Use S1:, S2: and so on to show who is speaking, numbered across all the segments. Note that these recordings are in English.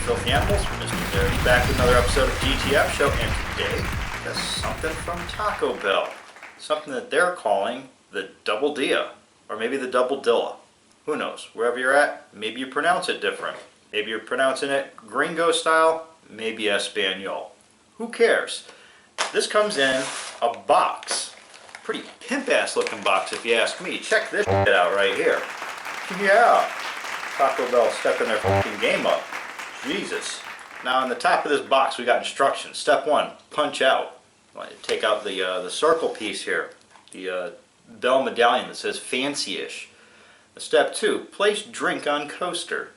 S1: filthy animals, Mr. Dirty, back with another episode of GTM Show, and today, there's something from Taco Bell. Something that they're calling the Doubledilla, or maybe the Doubledilla. Who knows? Wherever you're at, maybe you pronounce it different. Maybe you're pronouncing it gringo style, maybe Espanol. Who cares? This comes in a box. Pretty pimp-ass looking box if you ask me. Check this shit out right here. Yeah. Taco Bell stepping their fucking game up. Jesus. Now on the top of this box we got instructions. Step 1, punch out. Take out the circle piece here. The bell medallion that says fancy-ish. Step 2, place drink on coaster.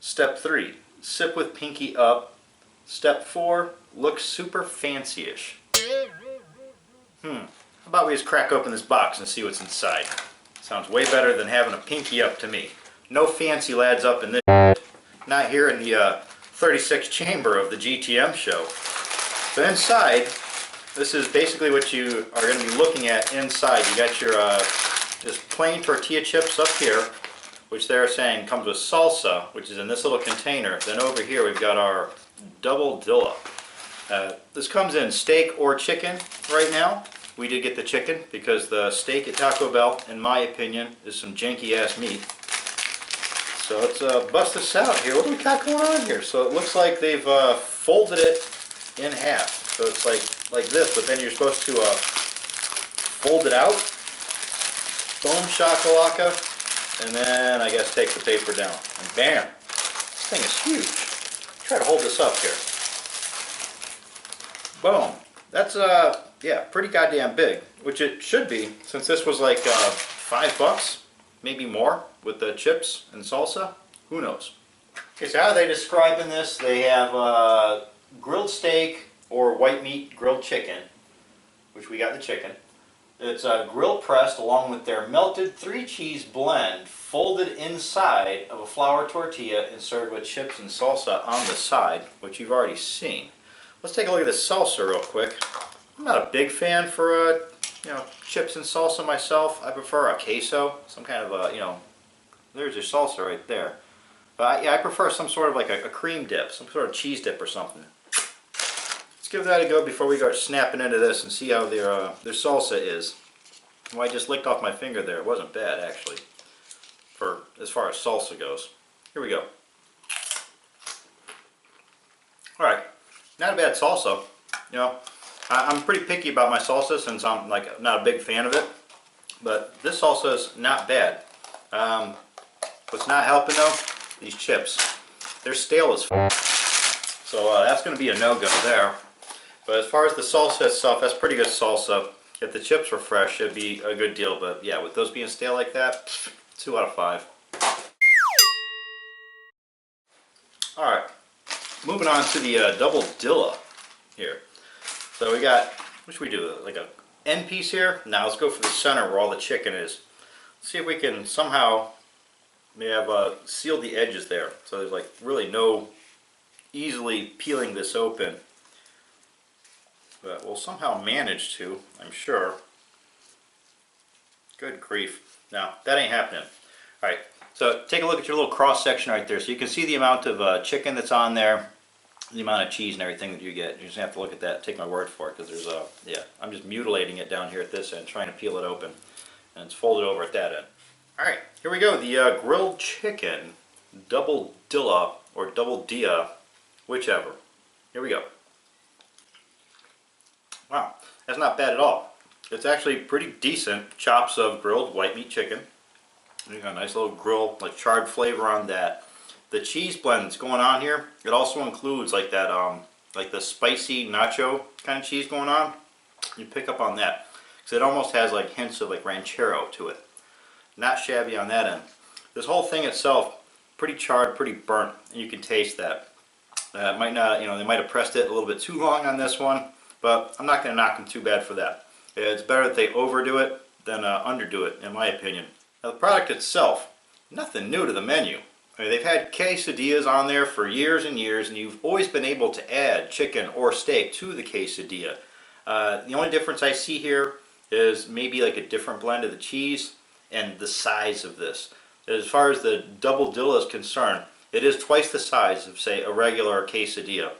S1: Step 3, sip with pinky up. Step 4, look super fancy-ish. How about we just crack open this box and see what's inside? Sounds way better than having a pinky up to me. No fancy lads up in this shit. Not here in the 36th chamber of the GTM show. So inside, this is basically what you are going to be looking at inside. You got your just plain tortilla chips up here, which they're saying comes with salsa, which is in this little container. Then over here we've got our Doubledilla. This comes in steak or chicken right now. We did get the chicken because the steak at Taco Bell, in my opinion, is some janky ass meat. So let's bust this out here. What do we got going on here? So it looks like they've folded it in half. So it's like this, but then you're supposed to fold it out. Boom shakalaka. And then I guess take the paper down. And bam. This thing is huge. Try to hold this up here. Boom. That's yeah, pretty goddamn big. Which it should be, since this was like $5, maybe more, with the chips and salsa. Who knows? Okay, so how are they describing this? They have grilled steak or white meat grilled chicken, which we got the chicken. It's grill pressed along with their melted 3-cheese blend, folded inside of a flour tortilla and served with chips and salsa on the side, which you've already seen. Let's take a look at this salsa real quick. I'm not a big fan for chips and salsa myself. I prefer a queso, some kind of there's your salsa right there. But yeah, I prefer some sort of like a cream dip, some sort of cheese dip or something. Let's give that a go before we go snapping into this and see how their salsa is. Well, I just licked off my finger there. It wasn't bad actually, for as far as salsa goes. Here we go. All right, not a bad salsa. I'm pretty picky about my salsa since I'm not a big fan of it, but this salsa is not bad. What's not helping though? These chips. They're stale as f***. So that's going to be a no-go there. But as far as the salsa itself, that's pretty good salsa. If the chips were fresh, it'd be a good deal. But yeah, with those being stale like that, 2 out of 5. Alright, moving on to the Doubledilla here. So we got, what should we do, like a end piece here? Now let's go for the center where all the chicken is. Let's see if we can somehow have sealed the edges there. So there's like really no easily peeling this open. But we'll somehow manage to, I'm sure. Good grief. No, that ain't happening. Alright, so take a look at your little cross section right there. So you can see the amount of chicken that's on there. The amount of cheese and everything that you get. You just have to look at that, take my word for it, because there's yeah, I'm just mutilating it down here at this end, trying to peel it open, and it's folded over at that end. Alright, here we go, the grilled chicken, Doubledilla, or Doubledilla, whichever. Here we go. Wow, that's not bad at all. It's actually pretty decent chops of grilled white meat chicken. You got a nice little grill, like charred flavor on that. The cheese blend that's going on here, it also includes like that, like the spicy nacho kind of cheese going on. You pick up on that, because it almost has like hints of like ranchero to it. Not shabby on that end. This whole thing itself, pretty charred, pretty burnt, and you can taste that. It might not, they might have pressed it a little bit too long on this one, but I'm not going to knock them too bad for that. It's better that they overdo it than underdo it, in my opinion. Now the product itself, nothing new to the menu. They've had quesadillas on there for years and years, and you've always been able to add chicken or steak to the quesadilla. The only difference I see here is maybe like a different blend of the cheese and the size of this. As far as the Doubledilla is concerned, It is twice the size of, say, a regular quesadilla.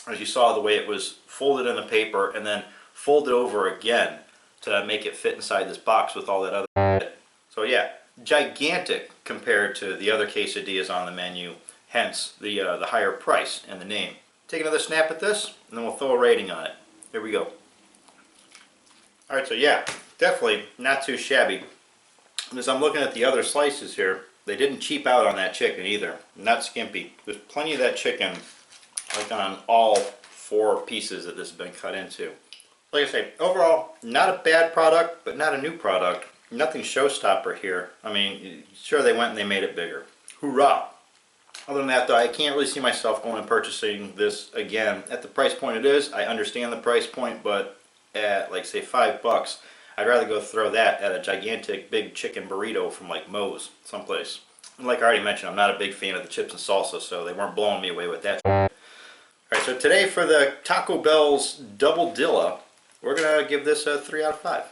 S1: As you saw, the way it was folded in the paper and then folded over again to make it fit inside this box with all that other shit. So yeah, gigantic compared to the other quesadillas on the menu, hence the higher price and the name. Take another snap at this, and then we'll throw a rating on it. Here we go. Alright, so yeah, definitely not too shabby. And as I'm looking at the other slices here, they didn't cheap out on that chicken either. Not skimpy. There's plenty of that chicken, like on all 4 pieces that this has been cut into. Like I say, overall, not a bad product, but not a new product. Nothing showstopper here. I mean, sure, they went and they made it bigger. Hoorah! Other than that, though, I can't really see myself going and purchasing this again. At the price point it is, I understand the price point, but at, like, say, $5, I'd rather go throw that at a gigantic big chicken burrito from, like, Moe's, someplace. And like I already mentioned, I'm not a big fan of the chips and salsa, so they weren't blowing me away with that. Alright, so today for the Taco Bell's Doubledilla, we're going to give this a 3 out of 5.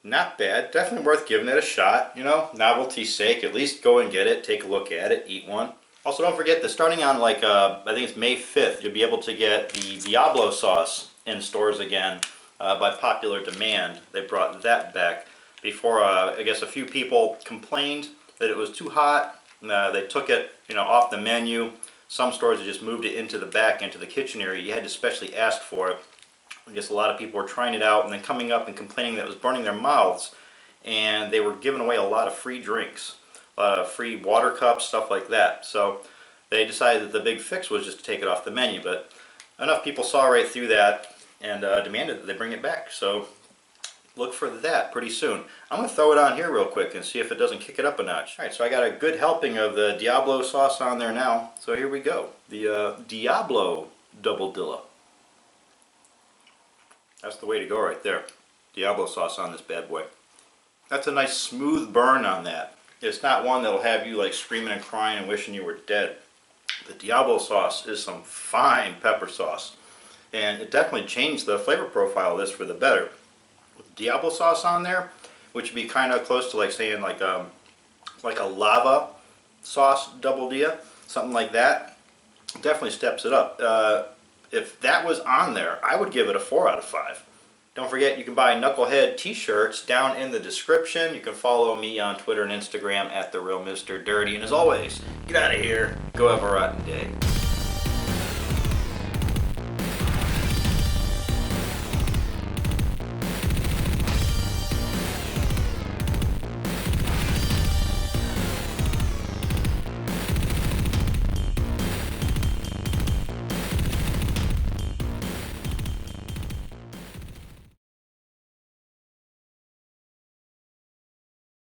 S1: Not bad. Definitely worth giving it a shot. You know, novelty's sake. At least go and get it, take a look at it, eat one. Also, don't forget that starting on like, I think it's May 5th, you'll be able to get the Diablo sauce in stores again by popular demand. They brought that back. Before, I guess a few people complained that it was too hot. They took it, you know, off the menu. Some stores had just moved it into the back, into the kitchen area. You had to specially ask for it. I guess a lot of people were trying it out and then coming up and complaining that it was burning their mouths. And they were giving away a lot of free drinks, a lot of free water cups, stuff like that. So they decided that the big fix was just to take it off the menu. But enough people saw right through that and demanded that they bring it back. So look for that pretty soon. I'm going to throw it on here real quick and see if it doesn't kick it up a notch. Alright, so I got a good helping of the Diablo sauce on there now. So here we go. The Diablo Doubledilla. That's the way to go right there. Diablo sauce on this bad boy. That's a nice smooth burn on that. It's not one that'll have you like screaming and crying and wishing you were dead. The Diablo sauce is some fine pepper sauce. And it definitely changed the flavor profile of this for the better. With Diablo sauce on there, which would be kind of close to like saying like a lava sauce Doubledilla, something like that, definitely steps it up. If that was on there, I would give it a 4 out of 5. Don't forget, you can buy Knucklehead t-shirts down in the description. You can follow me on Twitter and Instagram at TheRealMrDirty. And as always, get out of here. Go have a rotten day.